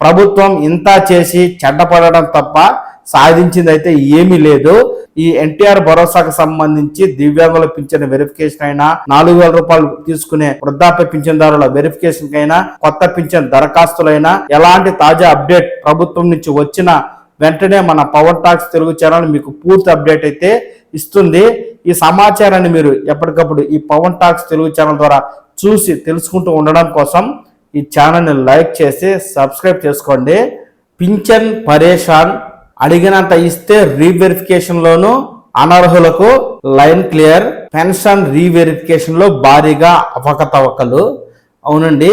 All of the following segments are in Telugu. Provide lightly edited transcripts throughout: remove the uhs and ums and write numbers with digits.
ప్రభుత్వం ఇంత చేసి చెడ్డపడడం తప్ప సాధించింది అయితే ఏమీ లేదు. ఈ ఎన్టీఆర్ భరోసాకు సంబంధించి దివ్యాంగుల పింఛన్ వెరిఫికేషన్ అయినా, 4,000 రూపాయలు తీసుకునే వృద్ధాప్య పింఛన్దారుల వెరిఫికేషన్ కైనా, కొత్త పింఛన్ దరఖాస్తులైనా ఎలాంటి తాజా అప్డేట్ ప్రభుత్వం నుంచి వచ్చిన వెంటనే మన పవర్ టాక్స్ తెలుగు ఛానల్ మీకు పూర్తి అప్డేట్ అయితే ఇస్తుంది. ఈ సమాచారాన్ని మీరు ఎప్పటికప్పుడు ఈ పవర్ టాక్స్ తెలుగు ఛానల్ ద్వారా చూసి తెలుసుకుంటూ ఉండడం కోసం ఈ ఛానల్ని లైక్ చేసి సబ్స్క్రైబ్ చేసుకోండి. పింఛన్ పరేషాన్, అడిగినంత ఇస్తే రీవెరిఫికేషన్ లోను అనర్హులకు లైన్ క్లియర్, పెన్షన్ రీవెరిఫికేషన్ లో భారీగా అవకతవకలు. అవునండి,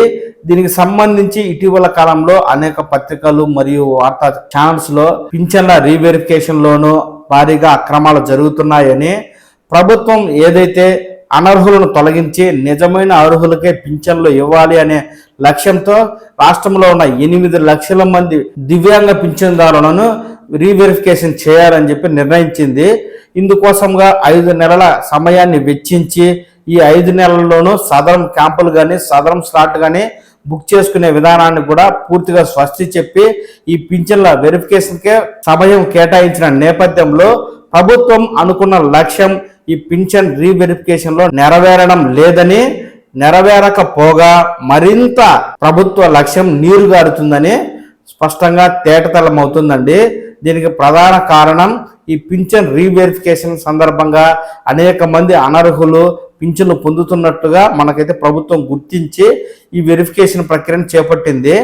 దీనికి సంబంధించి ఇటీవల కాలంలో అనేక పత్రికలు మరియు వార్తా ఛానల్స్ లో పింఛన్ల రీవెరిఫికేషన్ లోను భారీగా అక్రమాలు జరుగుతున్నాయని, ప్రభుత్వం ఏదైతే అనర్హులను తొలగించి నిజమైన అర్హులకే పింఛన్లు ఇవ్వాలి అనే లక్ష్యంతో రాష్ట్రంలో ఉన్న 8 లక్షల మంది దివ్యాంగ పింఛన్దారులను రీవెరిఫికేషన్ చేయాలని చెప్పి నిర్ణయించింది. ఇందుకోసంగా 5 నెలల సమయాన్ని వెచ్చించి ఈ 5 నెలల్లోనూ సదరం క్యాంపులు కానీ సదరం స్లాట్ కానీ బుక్ చేసుకునే విధానాన్ని కూడా పూర్తిగా స్వస్తి చెప్పి ఈ పింఛన్ల వెరిఫికేషన్కే సమయం కేటాయించిన నేపథ్యంలో ప్రభుత్వం అనుకున్న లక్ష్యం ఈ పింఛన్ రీవెరిఫికేషన్ లో నెరవేరడం లేదని, నెరవేరకపోగా మరింత ప్రభుత్వ లక్ష్యం నీరుగారుతుందని స్పష్టంగా తేటతెల్లమవుతుందండి. దీనికి ప్రధాన కారణం ఈ పింఛన్ రీవెరిఫికేషన్ సందర్భంగా అనేక మంది అనర్హులు పింఛన్లు పొందుతున్నట్టుగా మనకైతే ప్రభుత్వం గుర్తించి ఈ వెరిఫికేషన్ ప్రక్రియను చేపట్టింది.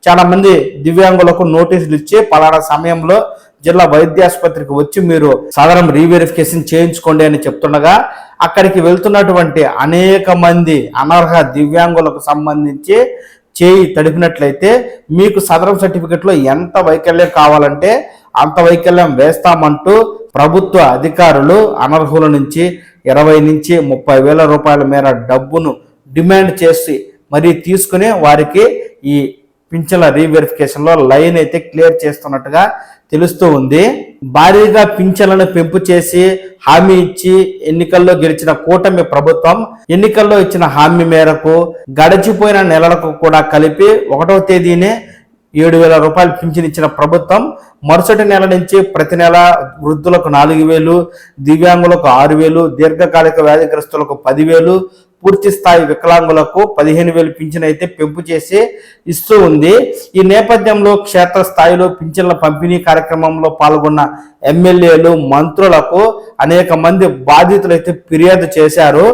చాలా మంది దివ్యాంగులకు నోటీసులు ఇచ్చి పలానా సమయంలో జిల్లా వైద్యాసుపత్రికి వచ్చి మీరు సదరం రీవెరిఫికేషన్ చేయించుకోండి అని చెప్తుండగా అక్కడికి వెళ్తున్నటువంటి అనేక మంది అనర్హ దివ్యాంగులకు సంబంధించి చేయి తడిపినట్లయితే మీకు సదరం సర్టిఫికెట్లో ఎంత వైకల్యం కావాలంటే అంత వైకల్యం వేస్తామంటూ ప్రభుత్వ అధికారులు అనర్హుల నుంచి 20 నుంచి 30 వేల రూపాయల మేర డబ్బును డిమాండ్ చేసి మరీ తీసుకుని వారికి ఈ పింఛన్ల రీవెరిఫికేషన్ లో లైన్ అయితే క్లియర్ చేస్తున్నట్టుగా తెలుస్తూ ఉంది. భారీగా పింఛన్లను పెంపు చేసి హామీ ఇచ్చి ఎన్నికల్లో గెలిచిన కూటమి ప్రభుత్వం ఎన్నికల్లో ఇచ్చిన హామీ మేరకు గడిచిపోయిన నెలలకు కూడా కలిపి 1వ తేదీనే 7,000 రూపాయలు పింఛన్ ఇచ్చిన ప్రభుత్వం మరుసటి నెల నుంచి ప్రతి నెల వృద్ధులకు 4,000, దివ్యాంగులకు 6,000, దీర్ఘకాలిక వ్యాధిగ్రస్తులకు 10,000, పూర్తి స్థాయి వికలాంగులకు 15,000 పింఛన్ అయితే పెంపు చేసి ఇస్తూ ఉంది. ఈ నేపథ్యంలో క్షేత్రస్థాయిలో పింఛన్ల పంపిణీ కార్యక్రమంలో పాల్గొన్న ఎమ్మెల్యేలు, మంత్రులకు అనేక మంది బాధితులు అయితే ఫిర్యాదు చేశారు.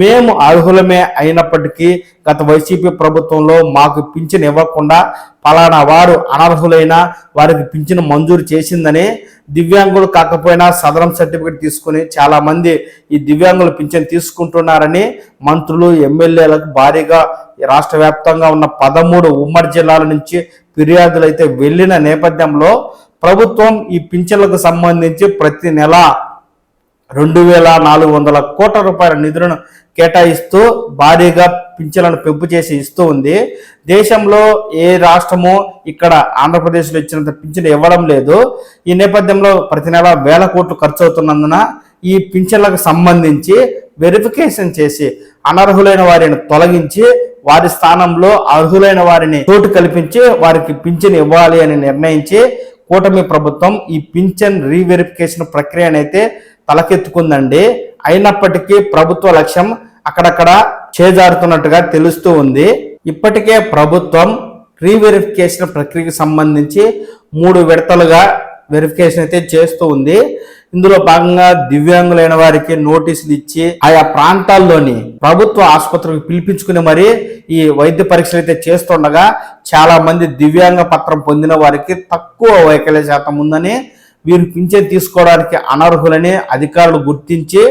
మేము అర్హులమే అయినప్పటికీ గత వైసీపీ ప్రభుత్వంలో మాకు పింఛన్ ఇవ్వకుండా ఫలానా వారు అనర్హులైన వారికి పింఛన్ మంజూరు చేసిందని, దివ్యాంగులు కాకపోయినా సదరం సర్టిఫికేట్ తీసుకుని చాలా మంది ఈ దివ్యాంగుల పింఛన్ తీసుకుంటున్నారని మంత్రులు, ఎమ్మెల్యేలకు భారీగా రాష్ట్ర వ్యాప్తంగా ఉన్న 13 ఉమ్మడి జిల్లాల నుంచి ఫిర్యాదులు అయితే వెళ్ళిన నేపథ్యంలో ప్రభుత్వం ఈ పింఛన్లకు సంబంధించి ప్రతి నెల 2,400 కోట్ల రూపాయల నిధులను కేటాయిస్తూ భారీగా పింఛన్లను పెంపు చేసి ఇస్తూ ఉంది. దేశంలో ఏ రాష్ట్రమో ఇక్కడ ఆంధ్రప్రదేశ్లో ఇచ్చినంత పింఛన్ ఇవ్వడం లేదు. ఈ నేపథ్యంలో ప్రతి నెల 1,000 కోట్లు ఖర్చు అవుతున్నందున ఈ పింఛన్లకు సంబంధించి వెరిఫికేషన్ చేసి అనర్హులైన వారిని తొలగించి వారి స్థానంలో అర్హులైన వారిని చోటు కల్పించి వారికి పింఛన్ ఇవ్వాలి అని నిర్ణయించి కూటమి ప్రభుత్వం ఈ పింఛన్ రీవెరిఫికేషన్ ప్రక్రియనైతే తలకెత్తుకుందండి. అయినప్పటికీ ప్రభుత్వ లక్ష్యం అక్కడక్కడ చేజారుతున్నట్టుగా తెలుస్తూ ఉంది. ఇప్పటికే ప్రభుత్వం రీవెరిఫికేషన్ ప్రక్రియకు సంబంధించి 3 విడతలుగా వెరిఫికేషన్ అయితే చేస్తూ ఉంది. ఇందులో భాగంగా దివ్యాంగులైన వారికి నోటీసులు ఇచ్చి ఆయా ప్రాంతాల్లోని ప్రభుత్వ ఆసుపత్రికి పిలిపించుకుని మరి ఈ వైద్య పరీక్షలు అయితే చేస్తుండగా చాలా మంది దివ్యాంగ పత్రం పొందిన వారికి తక్కువ వైకల్య శాతం ఉందని, వీరు పింఛన్ తీసుకోవడానికి అనర్హులని అధికారులు గుర్తించి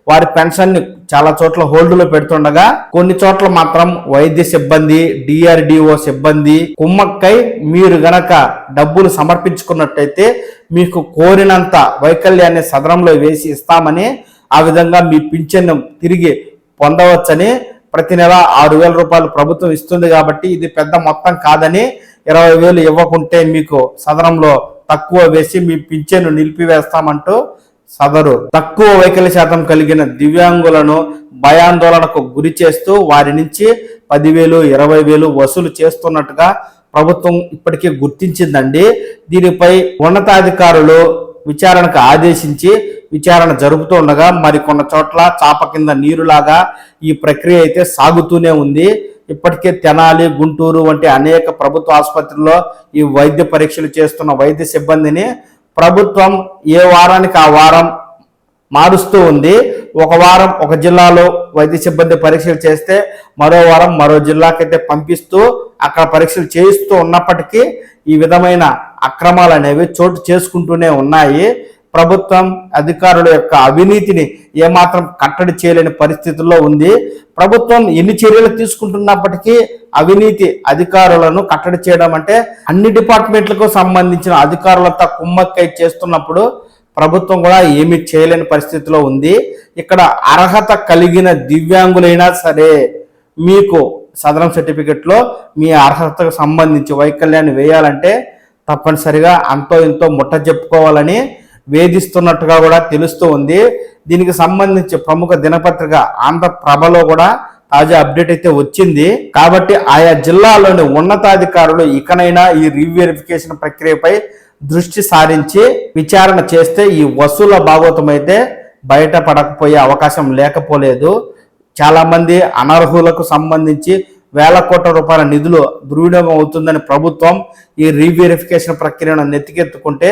వారి పెన్షన్ ని చాలా చోట్ల హోల్డ్లో పెడుతుండగా కొన్ని చోట్ల మాత్రం వైద్య సిబ్బంది, డిఆర్డిఓ సిబ్బంది కుమ్మక్కై మీరు గనక డబ్బులు సమర్పించుకున్నట్టయితే మీకు కోరినంత వైకల్యాన్ని సదనంలో వేసి ఇస్తామని, ఆ విధంగా మీ పింఛన్ తిరిగి పొందవచ్చని, ప్రతి నెల 6,000 రూపాయలు ప్రభుత్వం ఇస్తుంది కాబట్టి ఇది పెద్ద మొత్తం కాదని, 20,000 ఇవ్వకుంటే మీకు సదనంలో తక్కువ వేసి మీ పింఛను నిలిపివేస్తామంటూ సదరు తక్కువ వైకల్య శాతం కలిగిన దివ్యాంగులను భయాందోళనకు గురి చేస్తూ వారి నుంచి 10,000, 20,000 వసూలు చేస్తున్నట్టుగా ప్రభుత్వం ఇప్పటికే గుర్తించిందండి. దీనిపై ఉన్నతాధికారులు విచారణకు ఆదేశించి విచారణ జరుపుతుండగా మరికొన్న చోట్ల చాప కింద నీరులాగా ఈ ప్రక్రియ అయితే సాగుతూనే ఉంది. ఇప్పటికే తెనాలి, గుంటూరు వంటి అనేక ప్రభుత్వ ఆసుపత్రుల్లో ఈ వైద్య పరీక్షలు చేస్తున్న వైద్య సిబ్బందిని ప్రభుత్వం ఏ వారానికి ఆ వారం మారుస్తూ ఉంది. ఒక వారం ఒక జిల్లాలో వైద్య సిబ్బంది పరీక్షలు చేస్తే మరో వారం మరో జిల్లాకైతే పంపిస్తూ అక్కడ పరీక్షలు చేయిస్తూ ఉన్నప్పటికీ ఈ విధమైన అక్రమాలు అనేవి చోటు చేసుకుంటూనే ఉన్నాయి. ప్రభుత్వం అధికారుల యొక్క అవినీతిని ఏమాత్రం కట్టడి చేయలేని పరిస్థితుల్లో ఉంది. ప్రభుత్వం ఎన్ని చర్యలు తీసుకుంటున్నప్పటికీ అవినీతి అధికారులను కట్టడి చేయడం అంటే అన్ని డిపార్ట్మెంట్లకు సంబంధించిన అధికారులంతా కుమ్మక్కై చేస్తున్నప్పుడు ప్రభుత్వం కూడా ఏమీ చేయలేని పరిస్థితిలో ఉంది. ఇక్కడ అర్హత కలిగిన దివ్యాంగులైనా సరే మీకు సదరం సర్టిఫికెట్లో మీ అర్హతకు సంబంధించి వైకల్యాన్ని వేయాలంటే తప్పనిసరిగా అంతో ఇంతో ముట్ట చెప్పుకోవాలని వేధిస్తున్నట్టుగా కూడా తెలుస్తూ ఉంది. దీనికి సంబంధించి ప్రముఖ దినపత్రిక ఆంధ్రప్రభలో కూడా తాజా అప్డేట్ అయితే వచ్చింది. కాబట్టి ఆయా జిల్లాలోని ఉన్నతాధికారులు ఇకనైనా ఈ రీవెరిఫికేషన్ ప్రక్రియపై దృష్టి సారించి విచారణ చేస్తే ఈ వసూల భాగోతం అయితే బయటపడకపోయే అవకాశం లేకపోలేదు. చాలా మంది అనర్హులకు సంబంధించి వేల కోట్ల రూపాయల నిధులు దుర్వినియోగం అవుతుందని ప్రభుత్వం ఈ రీవెరిఫికేషన్ ప్రక్రియను నెత్తికెత్తుకుంటే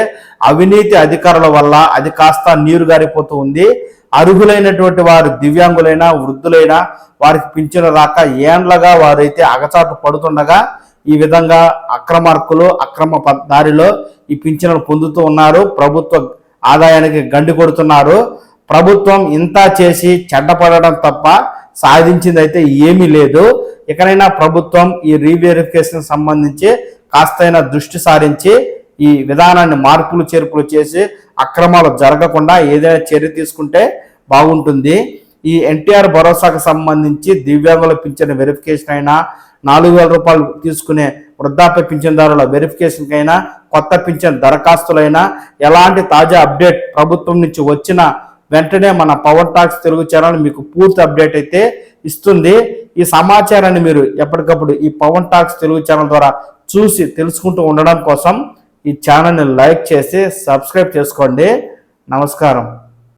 అవినీతి అధికారుల వల్ల అది కాస్త నీరు గారిపోతూ ఉంది. అర్హులైనటువంటి వారు దివ్యాంగులైనా వృద్ధులైనా వారికి పింఛను రాక ఏండ్లగా వారైతే అగచాటు పడుతుండగా ఈ విధంగా అక్రమార్కులు అక్రమ దారిలో ఈ పింఛన్లు పొందుతూ ఉన్నారు. ప్రభుత్వ ఆదాయానికి గండి కొడుతున్నారు. ప్రభుత్వం ఇంత చేసి చెడ్డపడడం తప్ప సాధించింది అయితే ఏమీ లేదు. ఇకనైనా ప్రభుత్వం ఈ రీవెరిఫికేషన్ సంబంధించి కాస్తైనా దృష్టి సారించి ఈ విధానాన్ని మార్పులు చేర్పులు చేసి అక్రమాలు జరగకుండా ఏదైనా చర్య తీసుకుంటే బాగుంటుంది. ఈ ఎన్టీఆర్ భరోసాకు సంబంధించి దివ్యాంగుల పింఛన్ వెరిఫికేషన్ అయినా 4,000 రూపాయలు తీసుకునే వృద్ధాప్య పింఛన్దారుల వెరిఫికేషన్కి అయినా కొత్త పింఛన్ దరఖాస్తులైనా ఎలాంటి తాజా అప్డేట్ ప్రభుత్వం నుంచి వచ్చిన వెంటనే మన పవర్ టాక్స్ తెలుగు ఛానల్ మీకు పూర్తి అప్డేట్ అయితే ఇస్తుంది. ఈ సమాచారాన్ని మీరు ఎప్పటికప్పుడు ఈ పవర్ టాక్స్ తెలుగు ఛానల్ ద్వారా చూసి తెలుసుకుంటూ ఉండడం కోసం ఈ ఛానల్ని లైక్ చేసి సబ్స్క్రైబ్ చేసుకోండి. నమస్కారం.